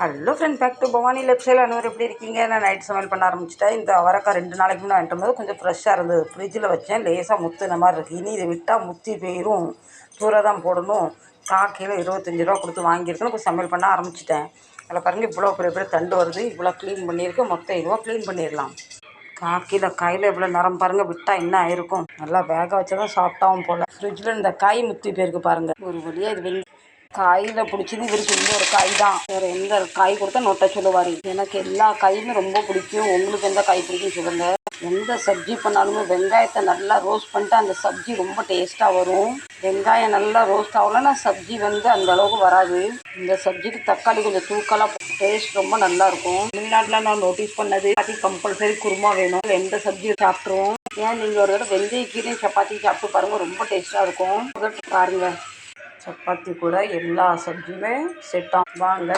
Hello friend, back to Bhavani life style. அனைவரும் எப்படி இருக்கீங்க? நான் நைட் சமையல் பண்ண ஆரம்பிச்சிட்டேன். இந்த அவரைக்காய் 2 நாளைக்கு முன்னே வாங்கிட்டு போது கொஞ்சம் ஃப்ரெஷ்ஷாக இருந்தது. ஃப்ரிட்ஜில் வச்சேன், லேசாக முத்துன மாதிரி இருக்குது. இனி இதை விட்டால் முத்தி போயிடும், தூர தான் போடணும். 4 கிலோ 25 ரூபா கொடுத்து வாங்கியிருக்கணும். இப்போ சமையல் பண்ண ஆரம்பிச்சிட்டேன். அதில் பாருங்கள், இவ்வளோ பெரிய பெரிய தண்டு வருது. இவ்வளோ க்ளீன் பண்ணியிருக்கு. மொத்தம் இதுவாக க்ளீன் பண்ணிடலாம். 4 கிலோ காயில் இவ்வளோ நிறம் பாருங்கள். விட்டால் என்ன ஆயிருக்கும்? நல்லா வேக வச்சா தான் சாப்பிட்டாவும் போல். ஃப்ரிட்ஜில் இந்த காய் முத்தி போயிருக்கு பாருங்கள். ஒரு வழியாக இது காயில் பிடிச்சது இவருக்கு இந்த ஒரு காய் தான். வேறு எந்த காய் கொடுத்தா நொட்டை சொல்லுவார். எனக்கு எல்லா காயுமே ரொம்ப பிடிக்கும். உங்களுக்கு எந்த காய் பிடிக்கும் சொல்லுங்கள். எந்த சப்ஜி பண்ணாலுமே வெங்காயத்தை நல்லா ரோஸ்ட் பண்ணிட்டு அந்த சப்ஜி ரொம்ப டேஸ்ட்டாக வரும். வெங்காயம் நல்லா ரோஸ்ட் ஆகலைன்னா சப்ஜி அந்த அளவுக்கு வராது. இந்த சப்ஜிக்கு தக்காளி கொஞ்சம் தூக்கலாக டேஸ்ட் ரொம்ப நல்லாயிருக்கும். தமிழ்நாட்டில் நான் நோட்டீஸ் பண்ணது, அது கம்பல்சரி குருமா வேணும். எந்த சப்ஜியை சாப்பிட்ருவோம். ஏன் நீங்கள் ஒரு தடவை வெந்தயக்கீரையும் சப்பாத்தி சாப்பிட்டு பாருங்கள், ரொம்ப டேஸ்ட்டாக இருக்கும். பாருங்கள், சப்பாத்தி கூட எல்லா சப்ஜியுமே செட்டாகும். வாங்க